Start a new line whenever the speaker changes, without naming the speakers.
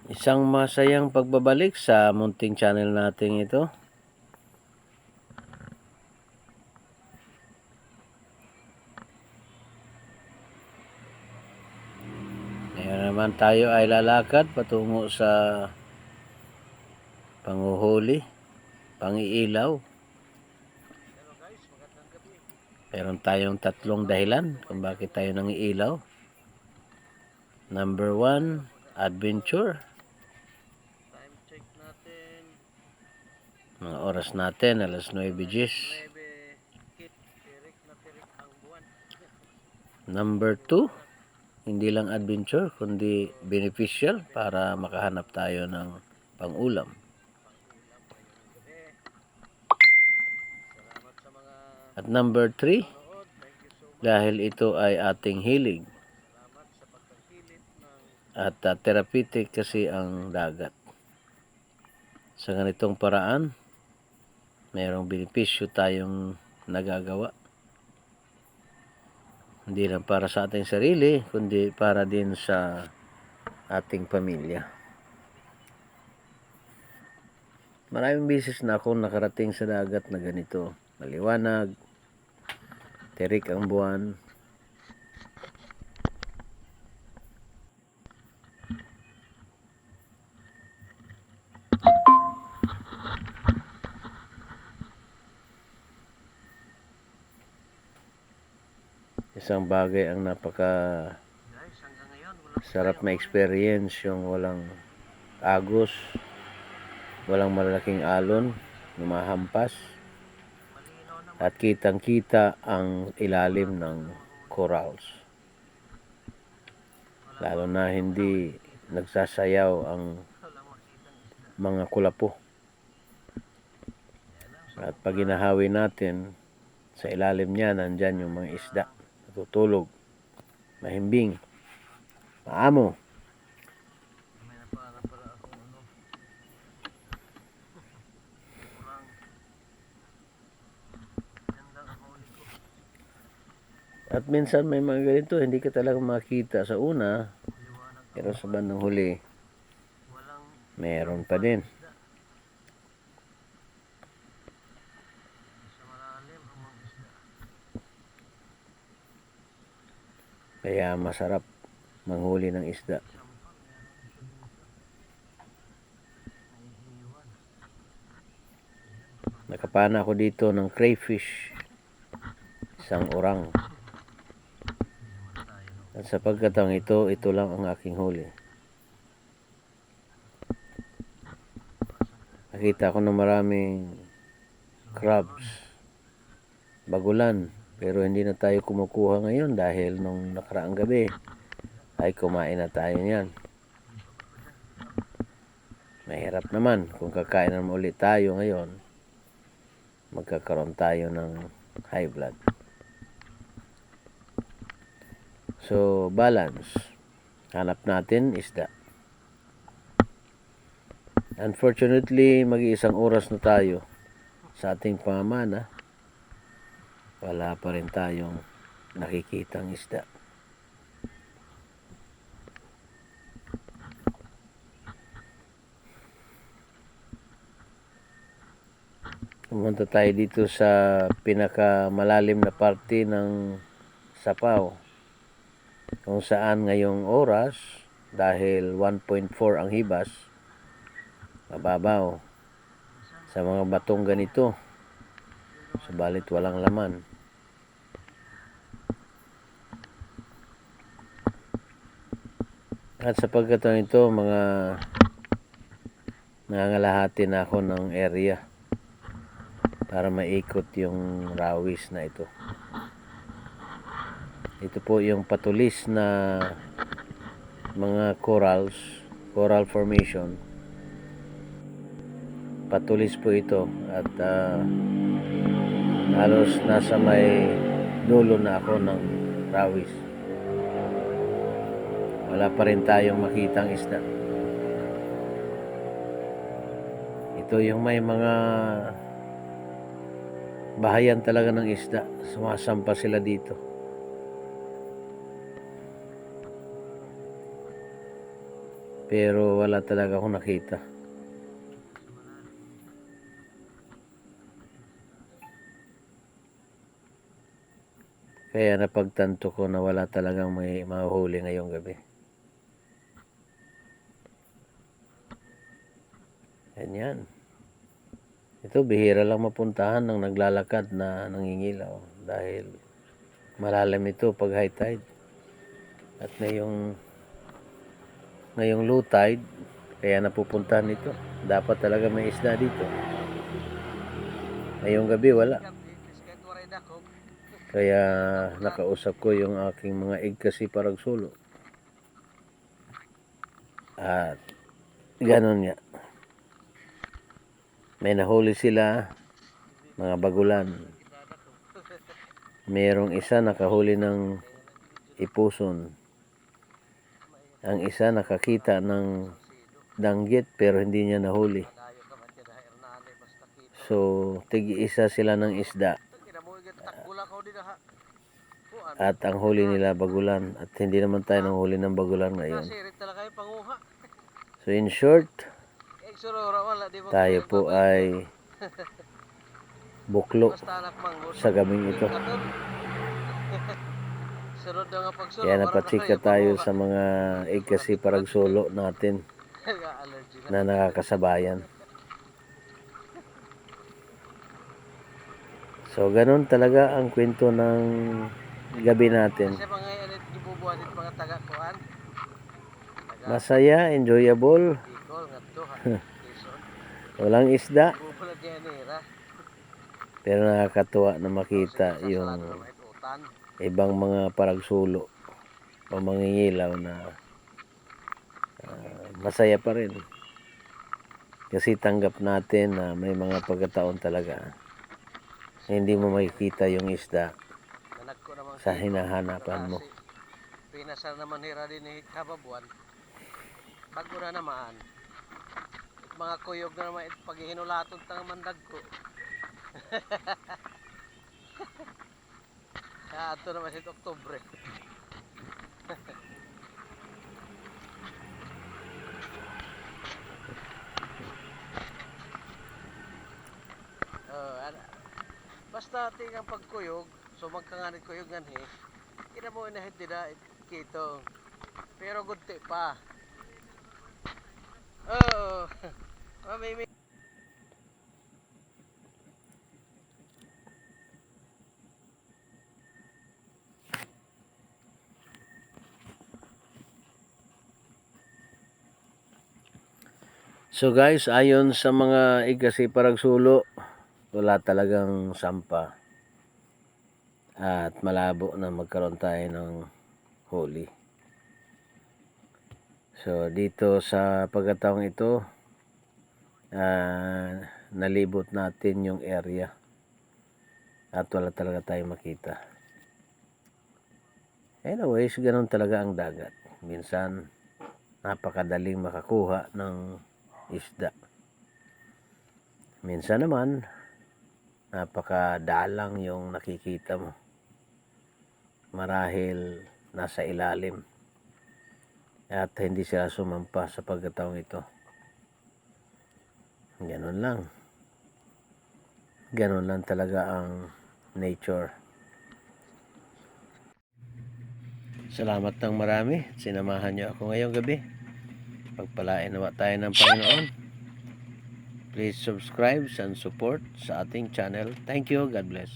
Isang masayang pagbabalik sa munting channel natin ito. Ngayon naman tayo ay lalakad patungo sa panguhuli, pangiilaw. Meron tayong tatlong dahilan kung bakit tayo nangiilaw. Number 1, adventure.
Time check natin.
Mga oras natin, alas 9:10.
9. Tirik na tirik ang buwan.
Number 2, hindi lang adventure, kundi beneficial para makahanap tayo ng pang-ulam.
Pang-ulam ngayong gabi. Salamat sa mga
At number 3,
nanonood. Thank you so much.
dahil ito ay ating hilig.
Salamat sa pagkakilit ng
At therapeutic kasi ang dagat. Sa ganitong paraan, mayroong benepisyo tayong nagagawa. Hindi lang para sa ating sarili, kundi para din sa ating pamilya. Maraming beses na akong nakarating sa dagat na ganito. Maliwanag, tirik ang buwan. Isang bagay ang napaka
guys, hanggang ngayon wala
sarap na experience yung walang agos, walang malaking alon, lumahampas,
malinaw naman.
at kitang-kita ang ilalim ng corals. Lalo na hindi nagsasayaw ang
Wala makitang isda.
mga kulapo. At pag ginahawi natin, sa ilalim niya nandyan yung mga isda, natutulog, mahimbing, maamo.
May napahanap pala akong ano. Kurang. Yan lang ang huli ko.
At minsan may mga ganito, hindi ka talaga makita sa una,
Liwanag ang
pero sa bandang huli,
walang
meron pa din.
isda. Sa malalim ang mga isda.
Kaya masarap manghuli ng isda.
Sampang meron isa dito. Naiiwan.
Nakapana ako dito ng crayfish, isang orang. At sa pagkataong ito lang ang aking huli. Nakita ko na maraming crabs, bagulan, pero hindi na tayo kumukuha ngayon dahil nung nakaraang gabi ay kumain na tayo niyan. Mahirap naman kung kakain naman ulit tayo ngayon, magkakaroon tayo ng high blood. So, balance. Hanap natin isda. Unfortunately, mag-iisang oras na tayo sa ating pamamana. Wala pa rin tayong nakikitang isda. Pumunta tayo dito sa pinakamalalim na parte ng Sapaw, kung saan ngayong oras, dahil 1.4 ang hibas, mababaw sa mga batong ganito, subalit walang laman. At sa pagkataon ito, mga nangangalahati na ako ng area para maikot yung rawis na ito. Ito po yung patulis na mga corals, coral formation. Patulis po ito at halos nasa may dulo na ako ng rawis. Wala pa rin tayong makitang isda. Ito yung may mga bahayan talaga ng isda. Sumasampa sila dito. Pero wala talaga akong nakita. Kaya napagtanto ko na wala talagang may mahuli ngayong gabi. Ganyan. Ito, bihira lang mapuntahan ng naglalakad na nangingilaw dahil malalim ito pag high tide. At ngayong low tide, kaya napupuntahan ito. Dapat talaga may isda dito. Ngayong gabi wala. Kaya nakausap ko yung aking mga igkasi paragsulo. At ganun nga. May nahuli sila, mga bagulan. Merong isa nakahuli ng ipuson. Ang isa nakakita ng danggit pero hindi niya nahuli. So, tig-isa sila ng isda. At ang huli nila bagulan. At hindi naman tayo nanghuli ng bagulan ngayon. So, in short, tayo po ay buklo sa gabing ito. Kaya napatsika tayo sa mga igkasi paragsulo natin na nakakasabayan. So, ganun talaga ang kwento ng gabi natin. Masaya, enjoyable. Walang isda. Pero nakakatuwa na makita yung ibang mga paragsulo o mangingilaw na masaya pa rin. Kasi tanggap natin na may mga pagkataon talaga hindi mo makikita yung isda sa hinahanapan mo.
Pinasar naman hira din ni kababuan. Bago na naman. Mga kuyog na naman pag hinulatod tang mandag ko. Kaya ito naman si Oktubre. Basta tingang pagkuyog, so magkanganit kuyog nga ni, ina mo inahit nila kito. Pero gunti pa. Oh, may
So guys, ayon sa mga igkasi paragsulo, wala talagang sampa. At malabo na magkaroon tayo ng huli. So dito sa pagkataong ito, nalibot natin yung area. At wala talaga tayong makita. Anyways, ganun talaga ang dagat. Minsan, napakadaling makakuha ng isda. Minsan naman, napakadalang yung nakikita mo. Marahil nasa ilalim. At hindi sila sumampa sa pagkataong ito. Ganun lang. Ganun lang talaga ang nature. Salamat ng marami. Sinamahan niyo ako ngayong gabi. Pagpalain nawa tayo ng Panginoon. Please subscribe and support sa ating channel. Thank you. God bless.